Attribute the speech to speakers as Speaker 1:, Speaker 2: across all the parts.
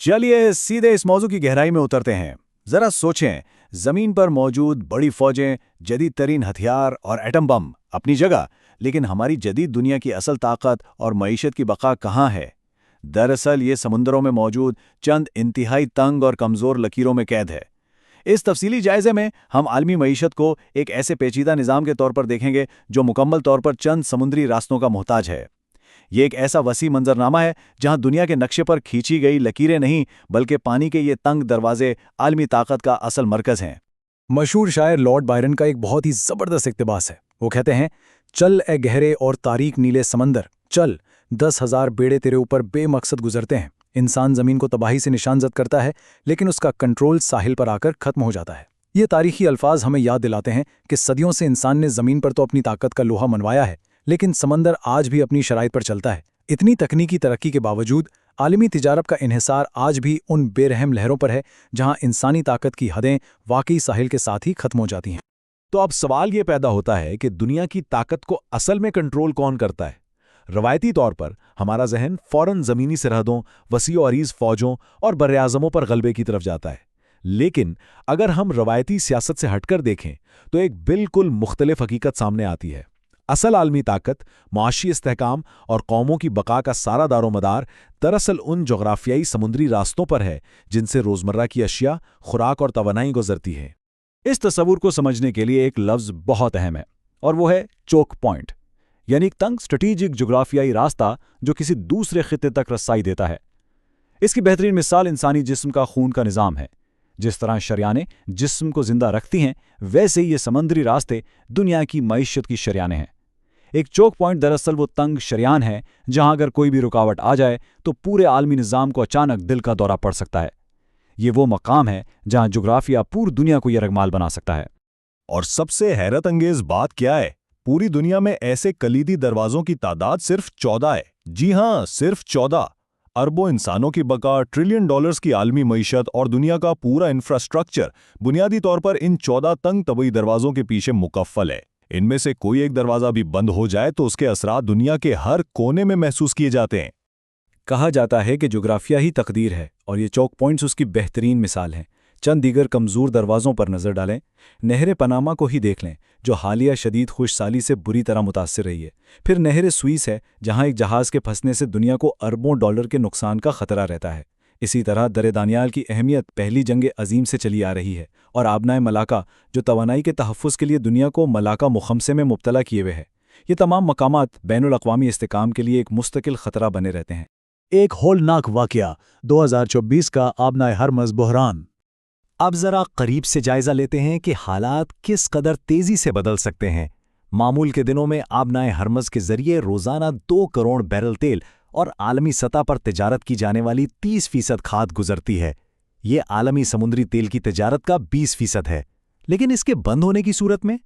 Speaker 1: चलिए सीधे इस मौजू की गहराई में उतरते हैं। जरा सोचें, जमीन पर मौजूद बड़ी फौजें, जदीद तरीन हथियार और एटम बम अपनी जगह, लेकिन हमारी जदीद दुनिया की असल ताकत और मईशत की बका कहाँ है? दरअसल ये समुंदरों में मौजूद चंद इंतहाई तंग और कमज़ोर लकीरों में कैद है। इस तफसीली जायजे में हम आलमी मईशत को एक ऐसे पेचीदा निज़ाम के तौर पर देखेंगे जो मुकम्मल तौर पर चंद समुद्री रास्तों का मोहताज है। ये एक ऐसा वसी मंजरनामा है जहां दुनिया के नक्शे पर खींची गई लकीरें नहीं, बल्कि पानी के ये तंग दरवाजे आलमी ताकत का असल मरकज हैं।
Speaker 2: मशहूर शायर लॉर्ड बायरन का एक बहुत ही जबरदस्त इक्तबास है। वो कहते हैं, चल ए गहरे और तारीक नीले समंदर, चल 10,000 बेड़े तेरे ऊपर बेमकसद गुजरते हैं। इंसान जमीन को तबाही से निशानजद करता है, लेकिन उसका कंट्रोल साहिल पर आकर खत्म हो जाता है। ये तारीखी अल्फाज हमें याद दिलाते हैं कि सदियों से इंसान ने जमीन पर तो अपनी ताकत का लोहा मनवाया है, लेकिन समंदर आज भी अपनी शराइत पर चलता है। इतनी तकनीकी तरक्की के बावजूद आलमी तिजारत का इन्हिसार आज भी उन बेरहम लहरों पर है जहां इंसानी ताकत की हदें वाकई साहिल के साथ ही खत्म हो जाती हैं।
Speaker 3: तो अब सवाल ये पैदा होता है कि दुनिया की ताकत को असल में कंट्रोल कौन करता है? रवायती तौर पर हमारा जहन फौरन ज़मीनी सरहदों, वसी और अरीज़ फौजों और बर्र-ए-आज़मों पर गलबे की तरफ जाता है। लेकिन अगर हम रवायती सियासत से हटकर देखें तो एक बिल्कुल मुख्तलिफ हकीकत सामने आती है। असल आलमी ताकत, मुआशी इस्तेहकाम और कौमों की बका का सारा दारोमदार दरअसल उन जोग्राफियाई समुद्री रास्तों पर है जिनसे रोज़मर्रा की अशिया, खुराक और तवानाई गुजरती है।
Speaker 1: इस तस्वुर को समझने के लिए एक लफ्ज़ बहुत अहम है, और वो है चोक पॉइंट, यानी एक तंग स्ट्रेटेजिक जोग्राफियाई रास्ता जो किसी दूसरे खित्ते तक रसाई देता है। इसकी बेहतरीन मिसाल इंसानी जिस्म का खून का निज़ाम है। जिस तरह शरियानें जिस्म को जिंदा रखती हैं, वैसे ही ये समंदरी रास्ते दुनिया की मईशत की शरियानें हैं। एक चोक पॉइंट दरअसल वो तंग शरियान है जहां अगर कोई भी रुकावट आ जाए तो पूरे आलमी निज़ाम को अचानक दिल का दौरा पड़ सकता है। ये वो मकाम है जहां जोग्राफिया पूरी दुनिया को यरगमाल बना सकता है।
Speaker 4: और सबसे हैरत अंगेज बात क्या है? पूरी दुनिया में ऐसे कलीदी दरवाजों की तादाद सिर्फ 14 है। जी हां, सिर्फ 14। अरबों इंसानों की बका, ट्रिलियन डॉलर्स की आलमी मईशत और दुनिया का पूरा इंफ्रास्ट्रक्चर बुनियादी तौर पर इन 14 तंग तबई दरवाजों के पीछे मुकफ्फल है। इनमें से कोई एक दरवाजा भी बंद हो जाए तो उसके असरात दुनिया के हर कोने में महसूस किए जाते हैं।
Speaker 2: कहा जाता है कि जोग्राफिया ही तकदीर है, और ये चौक पॉइंट्स उसकी बेहतरीन मिसाल हैं। चंद दीगर कमज़ोर दरवाज़ों पर नज़र डालें। नहर पनामा को ही देख लें, जो हालिया शदीद खुशसाली से बुरी तरह मुतासिर रही है। फिर नहर सुइस है, जहां एक जहाज़ के फंसने से दुनिया को अरबों डॉलर के नुकसान का खतरा रहता है। इसी तरह दर दानियाल की अहमियत पहली जंग अजीम से चली आ रही है, और आबनाए मलाका जो तवानाई के तहफ़्फ़ुज़ के लिए दुनिया को मलाका मुखमसे में मुब्तला किए हुए है। ये तमाम मकामात बैनुल अक़वामी इस्तेकाम के लिए एक मुस्तकिल ख़तरा बने रहते हैं।
Speaker 1: एक होलनाक वाक़या 2024 का आबनाए हरमज़ बहरान। अब ज़रा करीब से जायज़ा लेते हैं कि हालात किस कदर तेज़ी से बदल सकते हैं। मामूल के दिनों में आबनाए हरमज़ के ज़रिए रोज़ाना 2 करोड़ बैरल तेल और आलमी सतह पर तिजारत की जाने वाली 30% खाद गुजरती है। ये आलमी समुद्री तेल की तिजारत का 20% है। लेकिन इसके बंद होने की सूरत में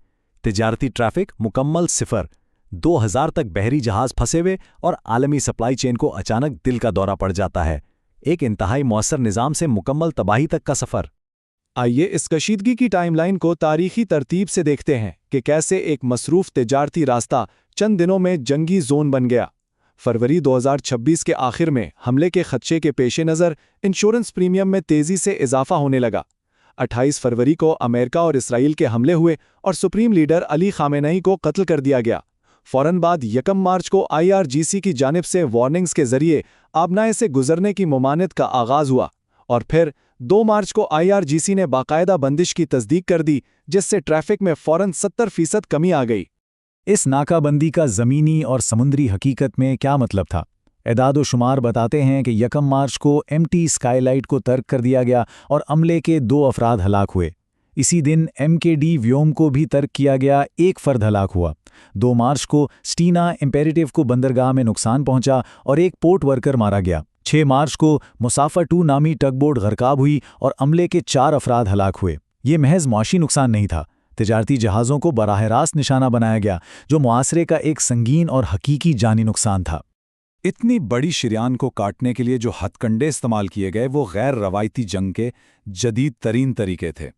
Speaker 1: तिजारती ट्रैफिक मुकम्मल सिफर, 2000 तक बहरी जहाज़ फंसे हुए और आलमी सप्लाई चेन को अचानक दिल का दौरा पड़ जाता है। एक इंतहाई मौसर निज़ाम से मुकम्मल तबाही तक का सफ़र।
Speaker 3: आइए इस कशीदगी की टाइमलाइन को तारीखी तरतीब से देखते हैं कि कैसे एक मसरूफ़ तिजारती रास्ता चंद दिनों में जंगी जोन बन गया। फरवरी 2026 के आखिर में हमले के खदशे के पेश नज़र इंश्योरेंस प्रीमियम में तेज़ी से इजाफा होने लगा। 28 फरवरी को अमेरिका और इसराइल के हमले हुए और सुप्रीम लीडर अली खामेनेई को कत्ल कर दिया गया। फ़ौरन बाद 1 मार्च को IRGC की जानिब से वार्निंग्स के ज़रिए आबनाए से गुजरने की ममानत का आगाज़ हुआ, और फिर 2 मार्च को IRGC ने बाकायदा बंदिश की तस्दीक कर दी, जिससे ट्रैफिक में फ़ौरन 70% कमी आ गई।
Speaker 2: इस नाकाबंदी का ज़मीनी और समुद्री हकीकत में क्या मतलब था? एदाद व शुमार बताते हैं कि 1 मार्च को MT स्काईलाइट को तर्क कर दिया गया और अमले के 2 अफराद हलाक हुए। इसी दिन MKD व्योम को भी तर्क किया गया, 1 फर्द हलाक हुआ। 2 मार्च को स्टीना इम्पेरेटिव को बंदरगाह में नुकसान पहुंचा और 1 पोर्ट वर्कर मारा गया। 6 मार्च को मुसाफर 2 नामी टगबोट गरकाब हुई और अमले के 4 अफराद हलाक हुए। ये महज मुआशी नुकसान नहीं था, तिजारती जहाज़ों को बराह रास्त निशाना बनाया गया, जो मुआसरे का एक संगीन और हकीकी जानी नुकसान था।
Speaker 1: इतनी बड़ी शरियान को काटने के लिए जो हथकंडे इस्तेमाल किए गए वो गैर रवायती जंग के जदीद तरीन तरीके थे।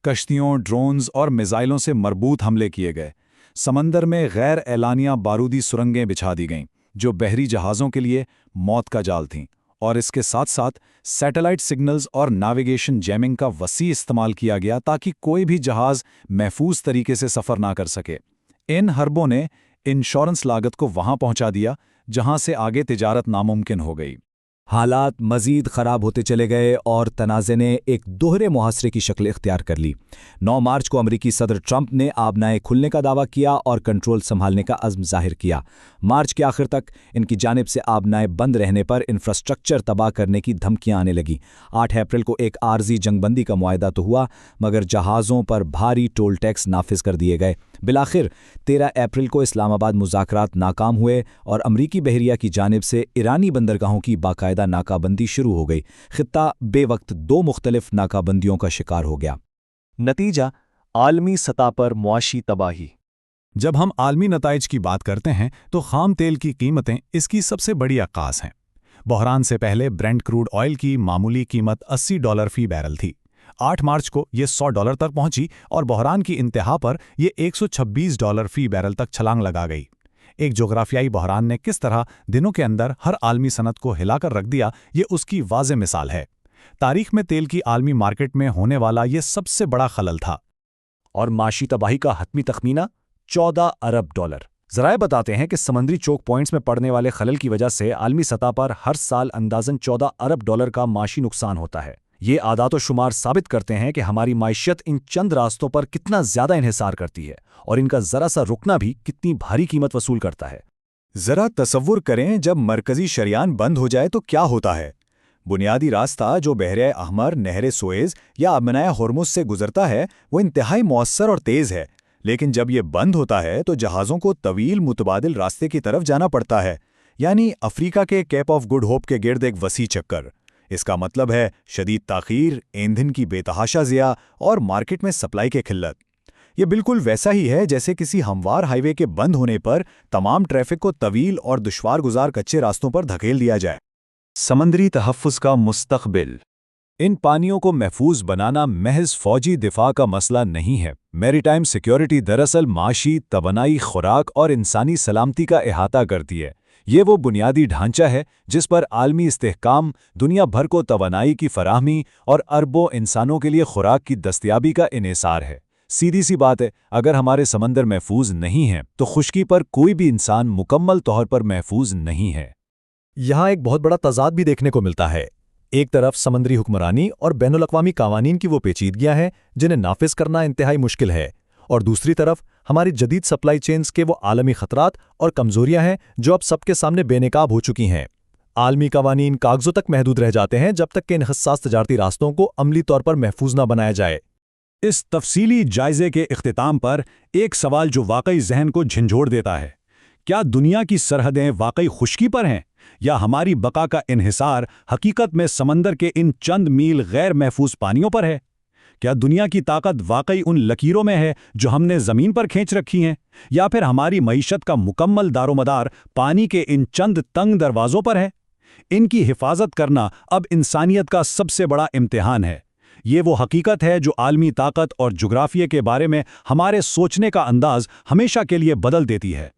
Speaker 1: कश्तियों, ड्रोन्स और मिसाइलों से मरबूत हमले किए गए। समंदर में गैर एलानिया बारूदी सुरंगें बिछा दी गईं, जो बहरी जहाज़ों के लिए मौत का जाल थीं, और इसके साथ साथ
Speaker 2: सैटेलाइट सिग्नल्स और नेविगेशन जैमिंग का वसी इस्तेमाल किया गया ताकि कोई भी जहाज महफूज तरीके से सफ़र ना कर सके। इन हरबों ने इंश्योरेंस लागत को वहां पहुंचा दिया जहां से आगे तिजारत नामुमकिन हो गई।
Speaker 1: हालात मज़ीद ख़राब होते चले गए और तनाज़े ने एक दोहरे मुहासरे की शक्ल इख्तियार कर ली। 9 मार्च को अमरीकी सदर ट्रंप ने आबनाए खुलने का दावा किया और कंट्रोल संभालने का अज़्म ज़ाहिर किया। मार्च के आखिर तक इनकी जानिब से आबनाए बंद रहने पर इंफ्रास्ट्रक्चर तबाह करने की धमकियां आने लगी। 8 अप्रैल को एक आर्जी जंगबंदी का मुआहदा तो हुआ, मगर जहाज़ों पर भारी टोल टैक्स नाफिज कर दिए गए। बिलाखिर 13 अप्रैल को इस्लामाबाद मुज़ाकरात नाकाम हुए और अमरीकी बहरिया की जानिब से ईरानी बंदरगाहों की बाकायदा नाकाबंदी शुरू हो गई। खित्ता बेवक्त 2 मुख्तलिफ नाकाबंदियों का शिकार हो गया।
Speaker 3: नतीजा, आलमी सतह पर मुआशी तबाही।
Speaker 2: जब हम आलमी नताइज की बात करते हैं तो खाम तेल की कीमतें इसकी सबसे बड़ी अक्कास हैं। बहरान से पहले ब्रेंट क्रूड ऑयल की मामूली कीमत $80 फी बैरल थी। 8 मार्च को ये $100 तक पहुंची और बहरान की इंतहा पर ये $126 फी बैरल तक छलांग लगा गई। एक जोग्राफियाई बहरान ने किस तरह दिनों के अंदर हर आलमी सनत को हिलाकर रख दिया, ये उसकी वाज़ेह मिसाल है। तारीख में तेल की आलमी मार्केट में होने वाला ये सबसे बड़ा खलल था।
Speaker 3: और माशी तबाही का हतमी तखमीना $14 अरब। ज़राए बताते हैं कि समंदरी चोक पॉइंट्स में पड़ने वाले खलल की वजह से आलमी सतह पर हर साल अंदाज़न $14 अरब का माशी नुकसान होता है। ये आदात व शुमार साबित करते हैं कि हमारी माइशत इन चंद रास्तों पर कितना ज़्यादा इन्हिसार करती है और इनका ज़रा सा रुकना भी कितनी भारी कीमत वसूल करता है।
Speaker 2: ज़रा तसव्वुर करें, जब मरकज़ी शरियान बंद हो जाए तो क्या होता है। बुनियादी रास्ता जो बहरे अहमर, नहर सुएज़ या अबनाया हॉर्मुज़ से गुजरता है वो इंतहाई मौसर और तेज़ है, लेकिन जब ये बंद होता है तो जहाज़ों को तवील मुतबादिल रास्ते की तरफ जाना पड़ता है, यानी अफ्रीका के केप ऑफ गुड होप के गिर्द एक वसी चक्कर। इसका मतलब है शदीद ताख़ीर, ईंधन की बेतहाशा ज़िया और मार्केट में सप्लाई के खिल्लत। ये बिल्कुल वैसा ही है जैसे किसी हमवार हाईवे के बंद होने पर तमाम ट्रैफिक को तवील और दुश्वार गुजार कच्चे रास्तों पर धकेल दिया जाए।
Speaker 3: समंदरी तहफ़्फ़ुज़ का मुस्तक़बिल।
Speaker 2: इन पानियों को महफूज बनाना महज फौजी दिफा का मसला नहीं है। मैरीटाइम सिक्योरिटी दरअसल माशी, तवानाई, खुराक और इंसानी सलामती का अहाता करती है। ये वो बुनियादी ढांचा है जिस पर आलमी इस्तेहकाम दुनिया भर को तवानाई की फराहमी और अरबों इंसानों के लिए खुराक की दस्तयाबी का इन्हिसार है। सीधी सी बात है, अगर हमारे समंदर महफूज नहीं हैं तो खुश्की पर कोई भी इंसान मुकम्मल तौर पर महफूज नहीं है।
Speaker 1: यहाँ एक बहुत बड़ा तज़ाद भी देखने को मिलता है। एक तरफ समंदरी हुक्मरानी और बैनुल-अक़वामी कावानीन की वो पेचीदगियां हैं जिन्हें नाफिज करना इंतहाई मुश्किल है, और दूसरी तरफ हमारी जदीद सप्लाई चेन्स के वो आलमी खतरात और कमजोरियां हैं जो अब सबके सामने बेनकाब हो चुकी हैं। आलमी कावानीन कागजों तक महदूद रह जाते हैं जब तक कि इन हसास तजारती रास्तों को अमली तौर पर महफूज ना बनाया जाए।
Speaker 2: इस तफसीली जायजे के इख्तिताम पर एक सवाल जो वाकई जहन को झंझोड़ देता है, क्या दुनिया की सरहदें वाकई खुश्की पर हैं या हमारी बका का इन्हिसार हकीकत में समंदर के इन चंद मील गैर महफूज पानियों पर है? क्या दुनिया की ताकत वाकई उन लकीरों में है जो हमने ज़मीन पर खींच रखी हैं, या फिर हमारी मईशत का मुकम्मल दारोमदार पानी के इन चंद तंग दरवाज़ों पर है? इनकी हिफाजत करना अब इंसानियत का सबसे बड़ा इम्तिहान है। ये वो हकीकत है जो आलमी ताकत और जुग्राफिया के बारे में हमारे सोचने का अंदाज़ हमेशा के लिए बदल देती है।